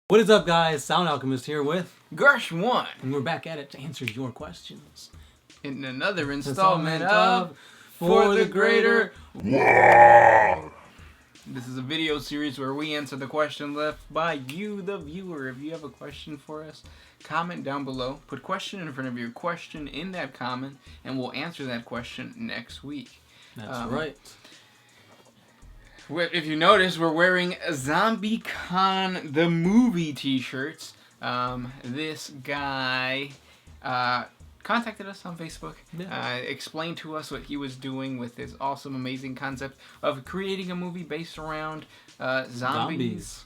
What is up, guys? Sound Alchemist here with Gersh1, and we're back at it to answer your questions in another installment of For the Greater War. This is a video series where we answer the question left by you, the viewer. If you have a question for us, comment down below. Put question in front of your question in that comment, and we'll answer that question next week. That's right. If you notice, we're wearing Zombie Con the movie t-shirts. This guy contacted us on Facebook, explained to us what he was doing with this awesome, amazing concept of creating a movie based around zombies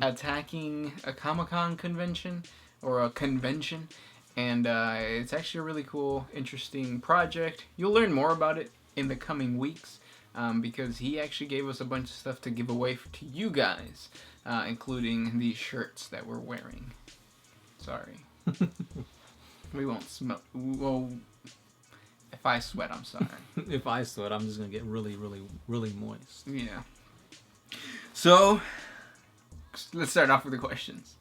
attacking a Comic-Con convention, or a convention. And it's actually a really cool, interesting project. You'll learn more about it in the coming weeks. Because he actually gave us a bunch of stuff to give away to you guys, including these shirts that we're wearing. Sorry. We won't smoke. Well, if I sweat, I'm sorry. If I sweat, I'm just going to get really, really, really moist. Yeah. So, let's start off with the questions.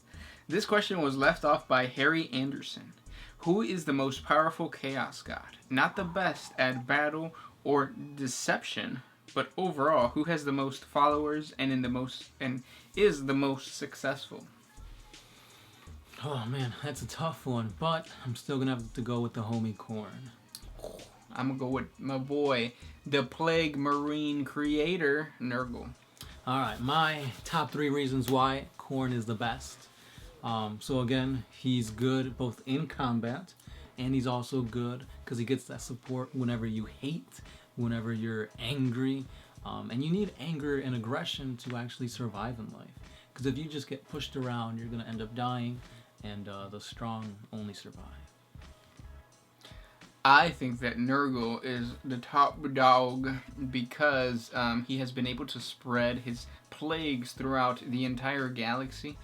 This question was left off by Harry Anderson. Who is the most powerful Chaos God? Not the best at battle or deception, but overall, who has the most followers and is the most successful? Oh man, that's a tough one, but I'm still gonna have to go with the homie Khorne. I'm gonna go with my boy, the Plague Marine creator, Nurgle. Alright, my top 3 reasons why Khorne is the best. So again, he's good both in combat, and he's also good because he gets that support whenever you hate, whenever you're angry. And you need anger and aggression to actually survive in life. Because if you just get pushed around, you're going to end up dying, and the strong only survive. I think that Nurgle is the top dog because he has been able to spread his plagues throughout the entire galaxy.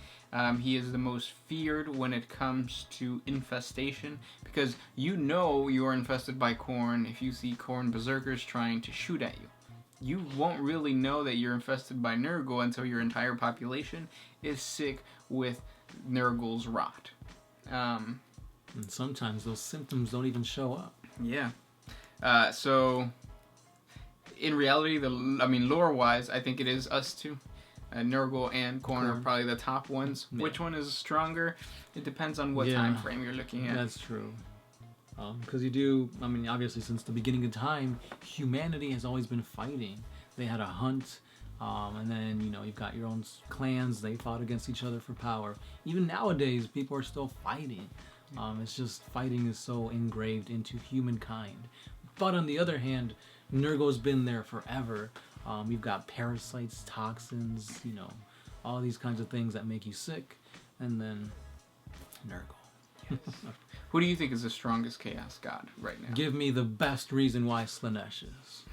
He is the most feared when it comes to infestation, because you know you are infested by Khorne if you see Khorne berserkers trying to shoot at you. You won't really know that you're infested by Nurgle until your entire population is sick with Nurgle's rot. And sometimes those symptoms don't even show up. Yeah. So, in reality, lore-wise, I think it is us two. Nurgle and Khorne are probably the top ones. Yeah. Which one is stronger? It depends on what time frame you're looking at. That's true. Because obviously since the beginning of time, humanity has always been fighting. They had a hunt, and then, you've got your own clans. They fought against each other for power. Even nowadays, people are still fighting. It's just fighting is so engraved into humankind. But on the other hand, Nurgle's been there forever. You've got parasites, toxins, all these kinds of things that make you sick. And then Nurgle. Yes. Who do you think is the strongest Chaos God right now? Give me the best reason why Slaanesh is.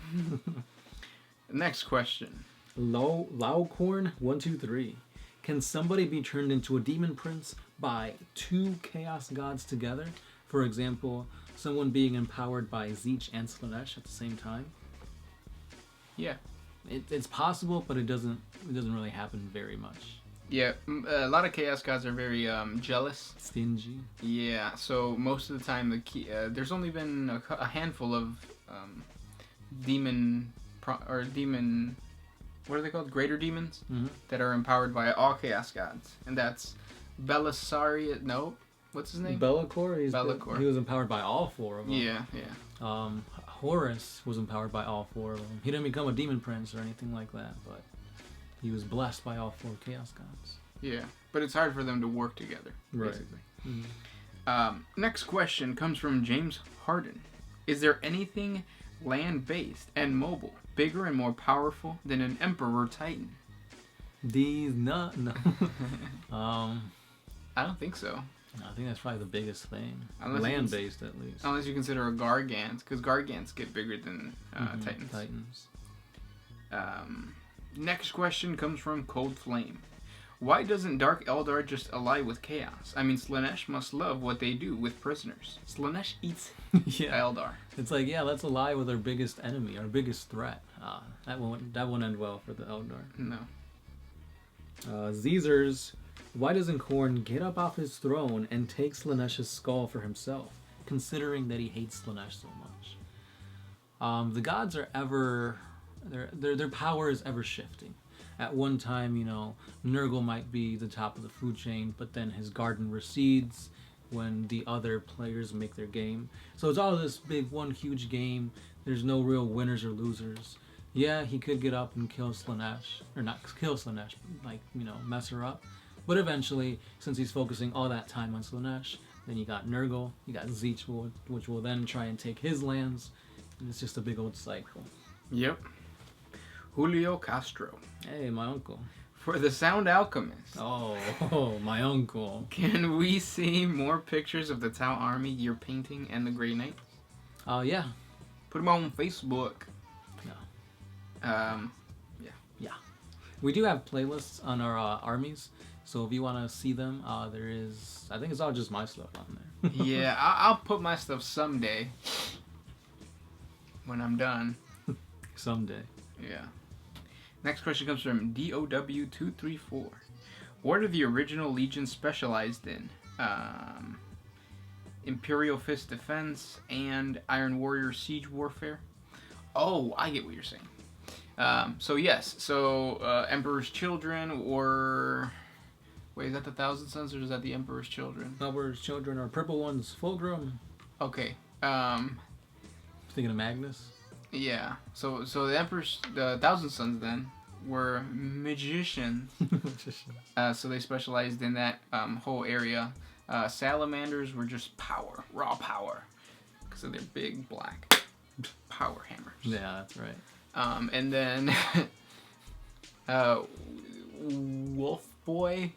Next question. Laukhorn123. Can somebody be turned into a demon prince by 2 Chaos Gods together? For example, someone being empowered by Tzeentch and Slaanesh at the same time? Yeah. It's possible, but it doesn't really happen very much. Yeah, a lot of Chaos Gods are very jealous. Stingy. Yeah, so most of the time there's only been a handful of demon... What are they called? Greater demons? Mm-hmm. That are empowered by all Chaos Gods. And that's Belisarius... No? What's his name? Be'lakor. Be'lakor. He was empowered by all 4 of them. Yeah. Horus was empowered by all 4 of them. He didn't become a demon prince or anything like that, but he was blessed by all 4 Chaos Gods. Yeah, but it's hard for them to work together, basically. Right. Mm-hmm. Next question comes from James Harden. Is there anything land-based and mobile, bigger and more powerful than an Emperor Titan? No. I don't think so. I think that's probably the biggest thing. Land-based, at least. Unless you consider a Gargant, because Gargants get bigger than Titans. Next question comes from Cold Flame. Why doesn't Dark Eldar just ally with Chaos? Slaanesh must love what they do with prisoners. Slaanesh eats Eldar. It's like, let's ally with our biggest enemy, our biggest threat. That won't end well for the Eldar. No. Caesar's Why doesn't Khorne get up off his throne and take Slaaneash's skull for himself, considering that he hates Slaanesh so much? The gods are ever... Their power is ever shifting. At one time, Nurgle might be the top of the food chain, but then his garden recedes when the other players make their game. So it's all this big, one huge game. There's no real winners or losers. Yeah, he could get up and kill Slaanesh. Or not kill Slaanesh, but mess her up. But eventually, since he's focusing all that time on Slaanesh, then you got Nurgle, you got Zeech, which will then try and take his lands. And it's just a big old cycle. Yep. Julio Castro. Hey, my uncle. For the Sound Alchemist. Oh, my uncle. Can we see more pictures of the Tau army you're painting and the Grey Knights? Yeah. Put them on Facebook. No. Yeah. We do have playlists on our armies, so if you want to see them, there is... I think it's all just my stuff on there. Yeah, I'll put my stuff someday. When I'm done. Someday. Yeah. Next question comes from DOW234. What are the original legions specialized in? Imperial Fist Defense and Iron Warrior Siege Warfare? Oh, I get what you're saying. So yes, Emperor's Children or... Wait, is that the Thousand Sons or is that the Emperor's Children? Emperor's Children are purple ones, Fulgrim. Okay. Thinking of Magnus? Yeah. So the Thousand Sons then were magicians. So they specialized in that whole area. Salamanders were just power, raw power, because of their big black power hammers. Yeah, that's right. And then Wolf Boy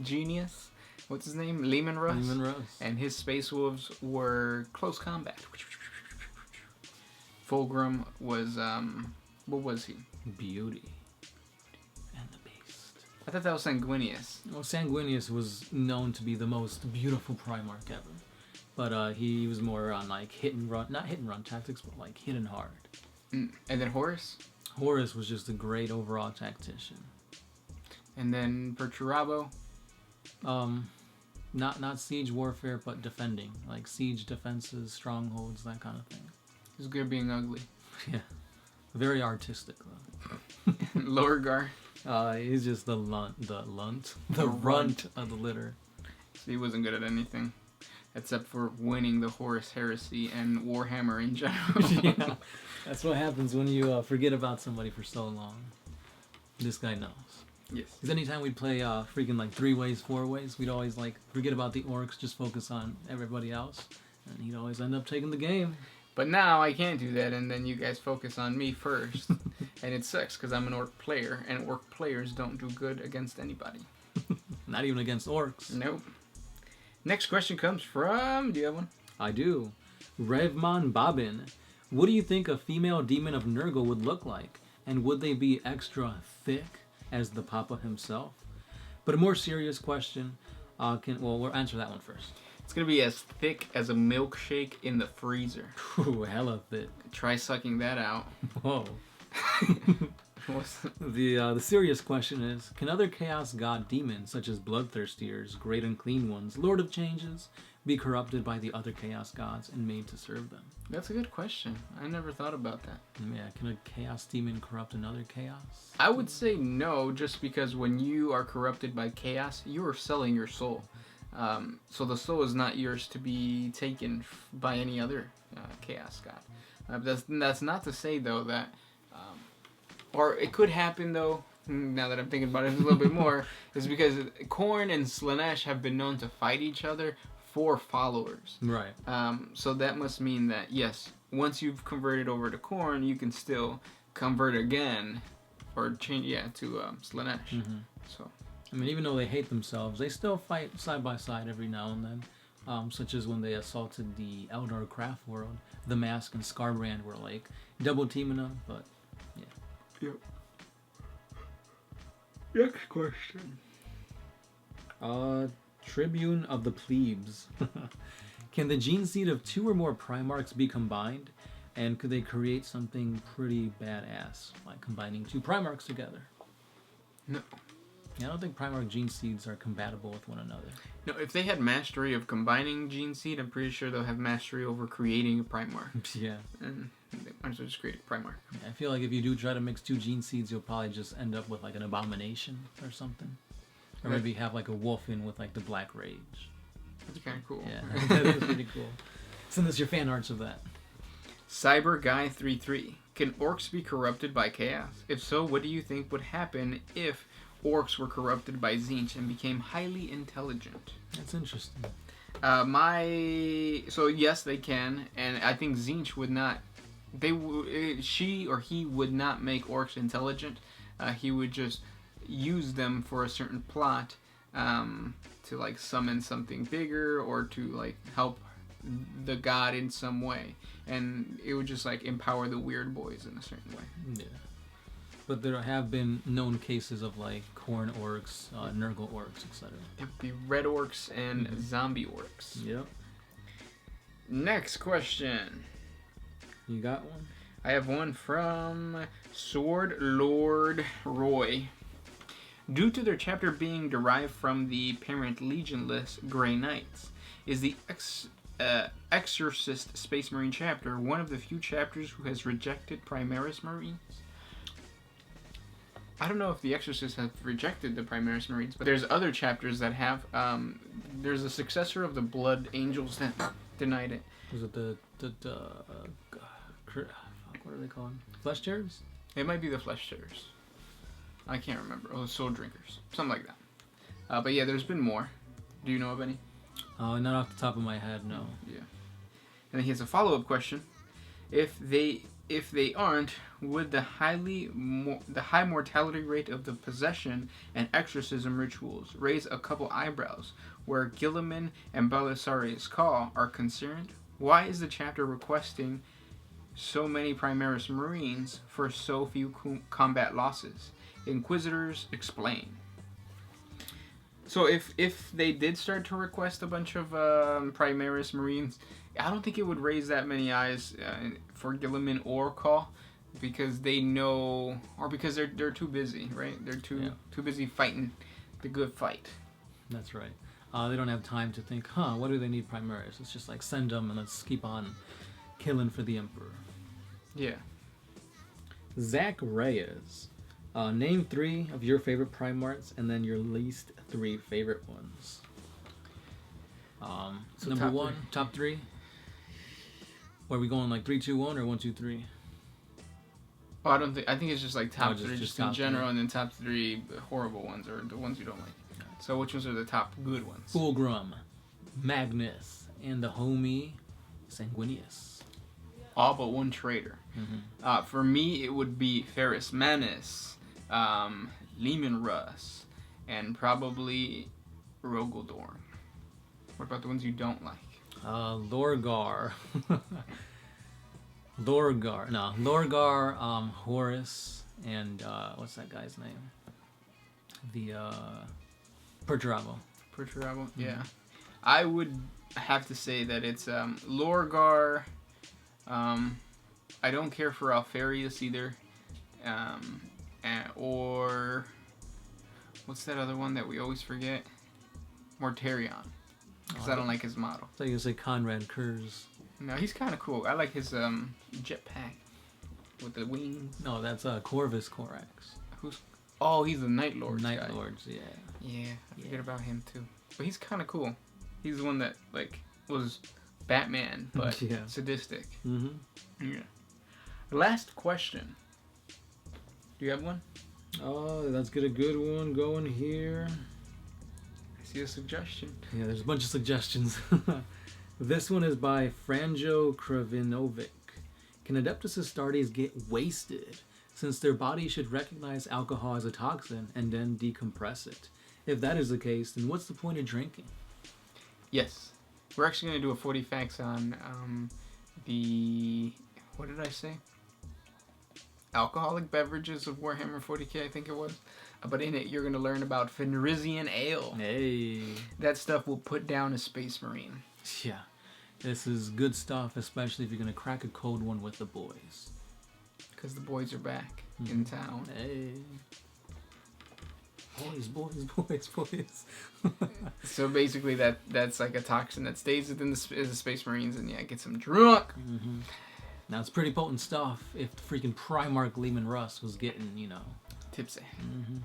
Genius, what's his name? Lehman Russ. And his Space Wolves were close combat. Fulgrim was, what was he? Beauty. And the Beast. I thought that was Sanguinius. Well, Sanguinius was known to be the most beautiful Primarch ever. But he was more on not hit and run tactics, but hit and hard. And then Horus? Horus was just a great overall tactician. And then Perturabo? Not siege warfare, but defending. Siege defenses, strongholds, that kind of thing. He's good being ugly. Yeah. Very artistic, though. Lorgar. He's just the runt of the litter. So he wasn't good at anything. Except for winning the Horus Heresy and Warhammer in general. Yeah. That's what happens when you forget about somebody for so long. This guy knows. Yes. Because anytime we'd play freaking 3 ways, 4 ways, we'd always forget about the orcs, just focus on everybody else. And he'd always end up taking the game. But now I can't do that, and then you guys focus on me first. And it sucks, because I'm an orc player, and orc players don't do good against anybody. Not even against orcs. Nope. Next question comes from... Do you have one? I do. Revman Babin. What do you think a female demon of Nurgle would look like? And would they be extra thick as the Papa himself? But a more serious question. We'll answer that one first. It's going to be as thick as a milkshake in the freezer. Ooh, hella thick. Try sucking that out. Whoa. The serious question is, can other Chaos God demons, such as Bloodthirstiers, Great Unclean Ones, Lord of Changes, be corrupted by the other Chaos Gods and made to serve them? That's a good question. I never thought about that. Yeah, can a Chaos demon corrupt another Chaos? I would say no, just because when you are corrupted by Chaos, you are selling your soul. So the soul is not yours to be taken by any other Chaos God. That's not to say, though, that... or it could happen, though, now that I'm thinking about it a little bit more, is because Khorne and Slaanesh have been known to fight each other for followers. Right. So that must mean that, yes, once you've converted over to Khorne, you can still convert again, or change, to Slaanesh. Mm-hmm. So... I mean, even though they hate themselves, they still fight side by side every now and then. Such as when they assaulted the Eldar craft world. The Mask and Scarbrand were double teaming them, but yeah. Yep. Next question. Tribune of the Plebes. Can the gene seed of 2 or more Primarchs be combined? And could they create something pretty badass, like combining 2 Primarchs together? No. Yeah, I don't think Primarch gene seeds are compatible with one another. No, if they had mastery of combining gene seed, I'm pretty sure they'll have mastery over creating a Primarch. Yeah. And they might as well just create a Primarch. Yeah, I feel like if you do try to mix 2 gene seeds, you'll probably just end up with like an abomination or something. Or maybe have like a wolf in with like the Black Rage. That's kind of cool. Yeah, that is pretty cool. Send us your fan arts of that. Cyber Guy 33. Can orcs be corrupted by chaos? If so, what do you think would happen if orcs were corrupted by Tzeentch and became highly intelligent? That's interesting. So yes, they can, and I think Tzeentch would not. She or he would not make orcs intelligent. He would just use them for a certain plot, to like summon something bigger or to like help the god in some way, and it would just like empower the weird boys in a certain way. Yeah. But there have been known cases of like corn orcs, Nurgle orcs, etc. It would be red orcs and zombie orcs. Yep. Next question. You got one? I have one from Sword Lord Roy. Due to their chapter being derived from the parent legionless Grey Knights, is the Exorcist Space Marine chapter one of the few chapters who has rejected Primaris Marines? I don't know if the Exorcists have rejected the Primaris Marines, but there's other chapters that have. There's a successor of the Blood Angels that denied it. Was it what are they called? Flesh Tearers? It might be the Flesh Tearers. I can't remember. Oh, Soul Drinkers. Something like that. But yeah, there's been more. Do you know of any? Not off the top of my head, no. Yeah. And then he has a follow-up question. If they aren't, would the high mortality rate of the possession and exorcism rituals raise a couple eyebrows where Gilliman and Belisarius Caw are concerned? Why is the chapter requesting so many Primaris Marines for so few combat losses? Inquisitors explain. So if they did start to request a bunch of Primaris Marines, I don't think it would raise that many eyes for Gilliman or Caw, because they know, or because they're too busy, right? They're too busy fighting the good fight. That's right. They don't have time to think, what do they need Primaris? It's just like send them and let's keep on killing for the Emperor. Yeah. Zach Reyes. Name 3 of your favorite Primarchs and then your least 3 favorite ones. So number top 1, 3. Top 3. Or are we going like 3, 2, 1 or 1, 2, 3? Oh, I think it's just like top 3 just in top general, 3. And then top 3 horrible ones or the ones you don't like. So which ones are the top good ones? Fulgrim, Magnus, and the homie Sanguinius. All but one traitor. Mm-hmm. For me, it would be Ferrus Manus, Leman Russ, and probably Rogaldorn. What about the ones you don't like? Lorgar. Horus, and what's that guy's name? The Perturabo. Yeah. I would have to say that it's Lorgar. I don't care for Alfarius either. Or what's that other one that we always forget? Mortarion. Because I don't like his model. I thought you were going to say Conrad Kurz. No, he's kind of cool. I like his jetpack with the wings. No, that's Corvus Corax. Oh, he's the Night Lords guy. Night Lords, yeah. Yeah, I forget about him too. But he's kind of cool. He's the one that like was Batman, but sadistic. Mm-hmm. Yeah. Last question. Do you have one? Oh, let's get a good one going here. I see a suggestion. Yeah, there's a bunch of suggestions. This one is by Franjo Kravinovic. Can Adeptus Astartes get wasted, since their body should recognize alcohol as a toxin and then decompress it? If that is the case, then what's the point of drinking? Yes. We're actually going to do a 40 facts on the... What did I say? Alcoholic beverages of Warhammer 40k, I think it was. But in it, you're going to learn about Fenrisian Ale. Hey. That stuff will put down a Space Marine. Yeah. This is good stuff, especially if you're going to crack a cold one with the boys. Because the boys are back in town. Hey. Boys. So basically, that's like a toxin that stays within the Space Marines, and yeah, gets them drunk. Mm-hmm. Now it's pretty potent stuff. If the freaking Primarch Lehman Russ was getting, tipsy. Mm-hmm.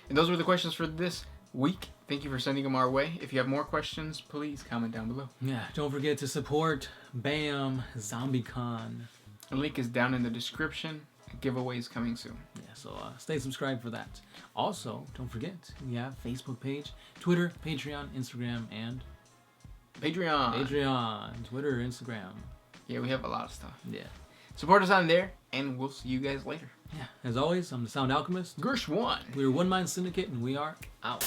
And those were the questions for this week. Thank you for sending them our way. If you have more questions, please comment down below. Yeah, don't forget to support BAM ZombieCon. The link is down in the description. Giveaways coming soon. Yeah, so stay subscribed for that. Also, don't forget, we have Facebook page, Twitter, Patreon, Instagram, and Patreon. Twitter, Instagram. Yeah, we have a lot of stuff. Yeah. Support us on there, and we'll see you guys later. Yeah. As always, I'm the Sound Alchemist. Gersh1. We're One Mind Syndicate, and we are out.